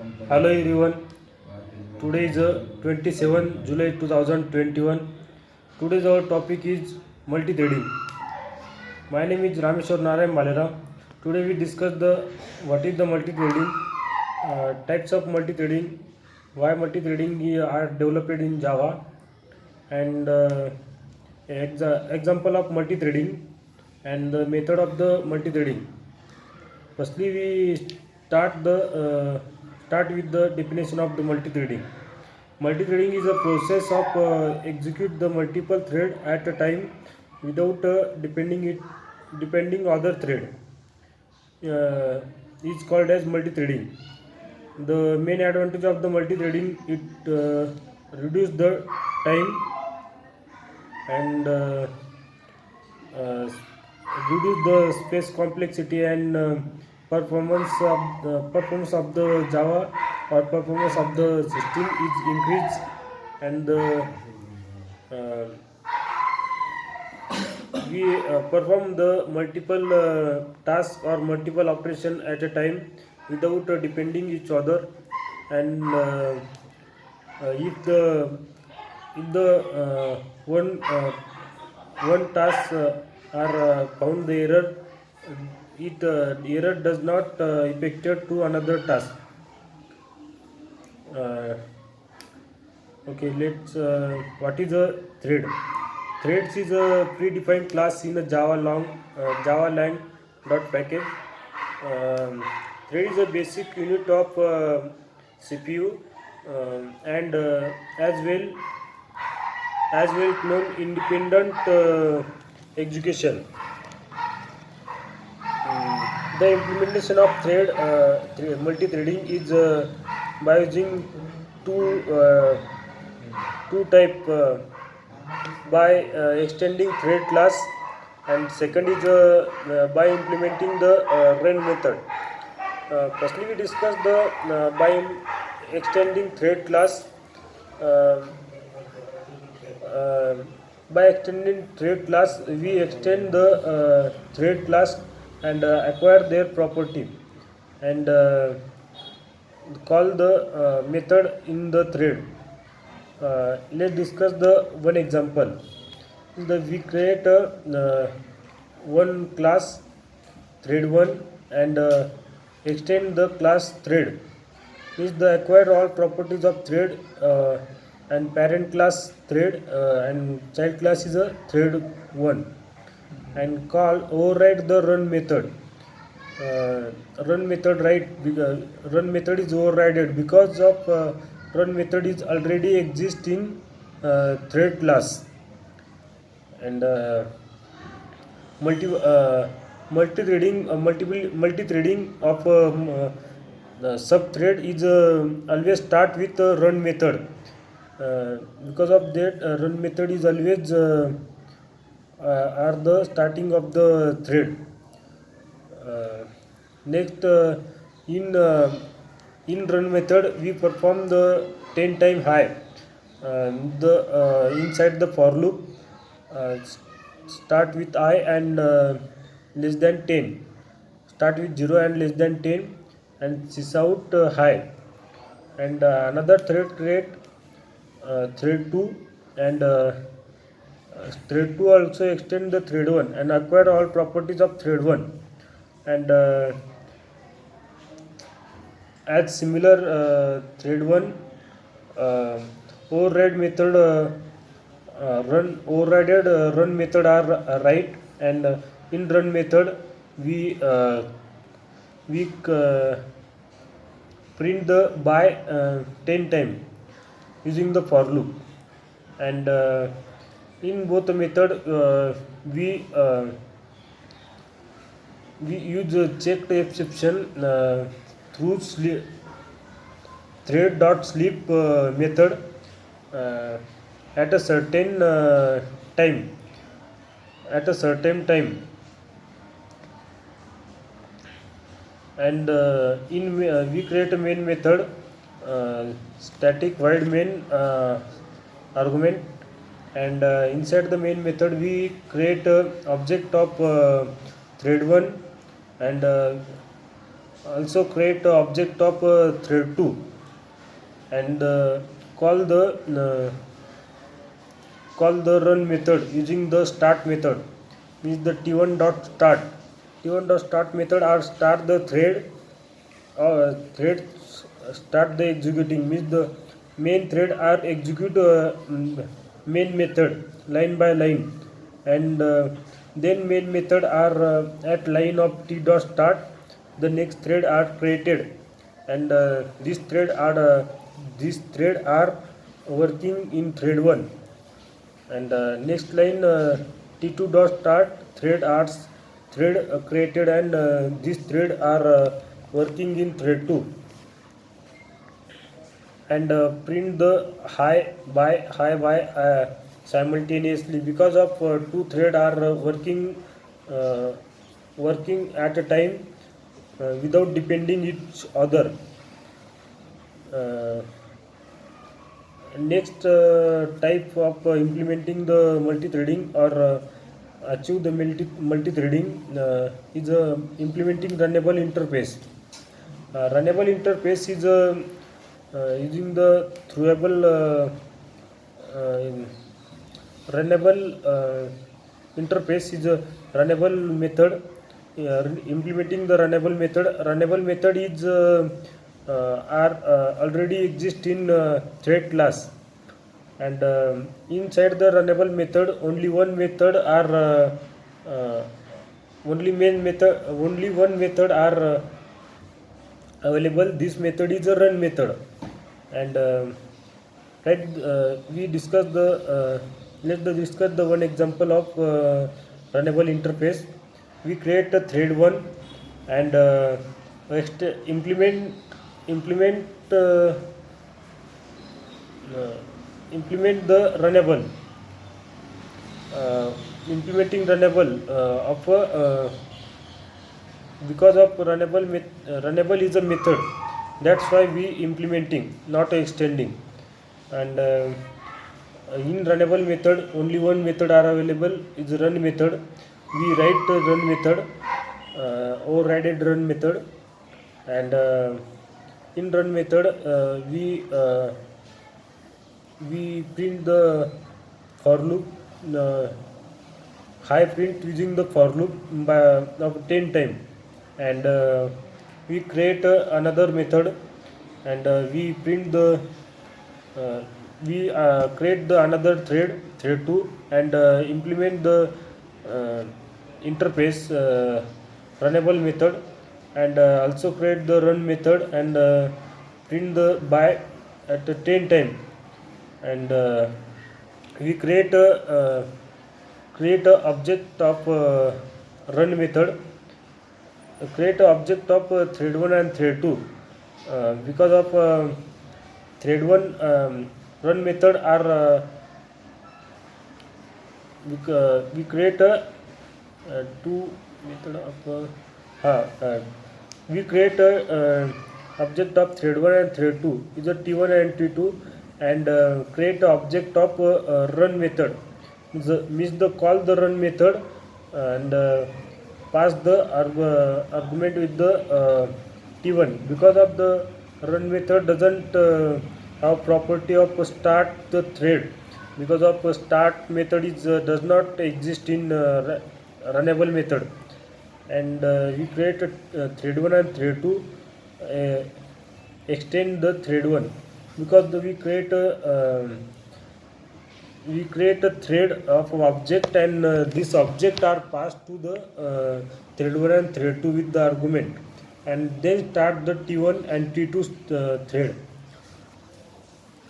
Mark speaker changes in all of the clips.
Speaker 1: Hello everyone. Today is 27 July 2021. Today's our topic is multi-threading. My name is Rameshwar Narayan Malera. Today we discuss the what is the multi-threading, types of multi-threading, why multi-threading are developed in Java, and example of multi-threading and the method of the multi-threading. Firstly, we start with the definition of the multi-threading. Multi-threading is a process of execute the multiple thread at a time without depending other thread. Is called as multi-threading. The main advantage of the multi-threading it reduce the time and uh, reduce the space complexity and performance of the Java or performance of the system is increased and uh, we perform the multiple tasks or multiple operation at a time without depending each other and if the one task are found the error it error does not affected to another task. uh, okay, let's what is a thread? Threads is a predefined class in a Java lang dot package. Thread is a basic unit of CPU and as well known independent execution. The implementation of multi-threading is by using two uh, two type by extending thread class, and second is by implementing the run method. Firstly, we discuss the by extending thread class. Uh, uh, by extending thread class, we extend the thread class and acquire their property and call the method in the thread. Let's discuss the one example. We create a one class thread 1 and extend the class thread. Is the acquire all properties of thread and parent class thread and child class is a thread 1 and call override the run method. Run method run method is overridden because of run method is already exist in thread class and multi multi threading of the sub thread is always start with run method. Because of that run method is always are the starting of the thread. uh, Next, in run method, we perform the 10 time high. The inside the for loop, uh, start with I and less than 10. Start with 0 and less than 10, and sys out high. And another thread create thread 2 and thread 2 also extend the thread 1 and acquire all properties of thread 1 and as similar thread 1 uh, override method run overrided run method are right and in run method we uh, we print the by 10 time using the for loop and in both the method we use checked exception through thread dot sleep method uh, at a certain time at a certain time and we create a main method static void main argument and inside the main method we create a object of thread 1 and also create a object of thread 2 and call the uh, call the run method using the start method, means the t1 dot start. T1 dot start method or start the thread start the executing, means the main thread are execute main method line by line, and then main method are at line of t dot start, the next thread are created, and these thread are working in thread 1, and next line t2 dot start thread created, and these thread are working in thread 2, and print the high by simultaneously, because of two thread are uh, working at a time without depending each other. uh, Next type of implementing the multi-threading or achieve the multi-threading is implementing runnable interface. Runnable interface is using the throughable uh, runnable interface is a runnable method. Implementing the runnable method. Runnable method is are already exist in thread class, and inside the runnable method only one method are uh, only main method only one method are available. This method is a run method, and right we discuss the let's discuss the one example of runnable interface. We create a thread 1 and implement uh, implement the runnable, uh, implementing runnable of a because of runnable is a method, that's why we implementing, not extending, and in runnable method only one method are available, is run method. We write the run method, overrided run method, and in run method we print the for loop, uh, high print using the for loop by of 10 time, and we create another method, and we print the uh, we create the another thread 2, and implement the uh, interface runnable method, and also create the run method, and print the by at the 10 time, and we create a object of run method, create a object of thread 1 and thread 2, because of thread 1 run method are we create a two method of we create a object of thread 1 and thread 2 is a t1 and t2, and create a object of run method, means the call the run method, and pass the argument with the t1, because of the run method doesn't have property of start the thread, because of start method is does not exist in runnable method, and we create a thread 1 and thread 2, uh, extend the thread 1, because we create a thread of object, and this object are passed to the thread 1 and thread 2 with the argument, and then start the t1 and t2 thread.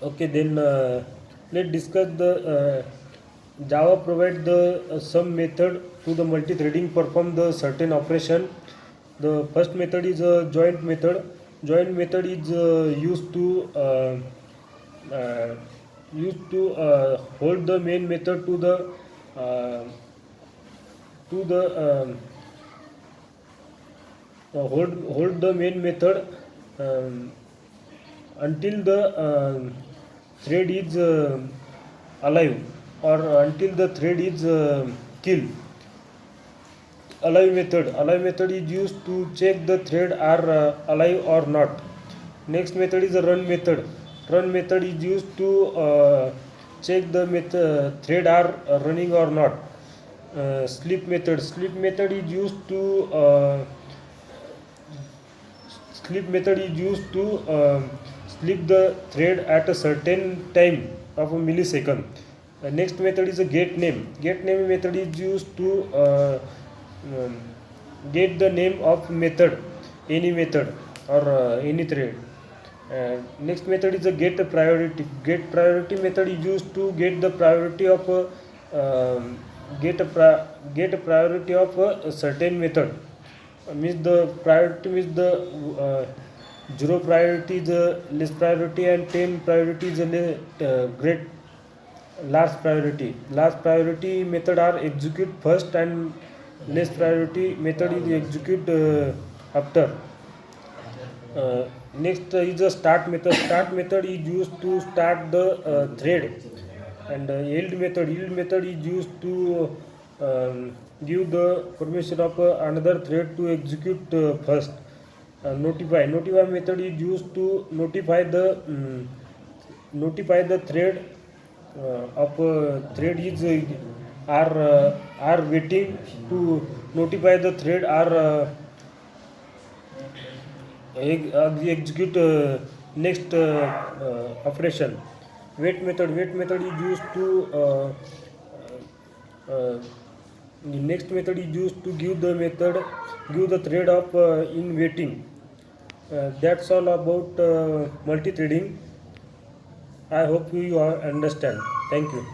Speaker 1: Okay, then let's discuss the Java provide the some method to the multi-threading perform the certain operation. The first method is a joint method. Joint method is uh, used to hold the main method uh, to the hold the main method um, until the thread is alive, or until the thread is killed. Alive method is used to check the thread are alive or not. Next method is the run method. Run method is used to check the thread are running or not. Sleep method. Sleep method is used to sleep the thread at a certain time of a millisecond. Next method is a get name. Get name method is used to um, get the name of method, any method or any thread. Next method is a get priority. Get priority method is used to get the priority of get a priority of a certain method. Means the priority means the 0 priority is less priority and 10 priority is great large priority. Large priority method are execute first and less priority method is execute after. Next is the start method. Start method is used to start the thread, and yield method is used to give the permission of another thread to execute first. Notify method is used to notify the thread of thread is are waiting to notify the thread are execute next operation. Wait method is used to the next method is used to give the thread of in waiting. That's all about multi-threading. I hope you understand. Thank you.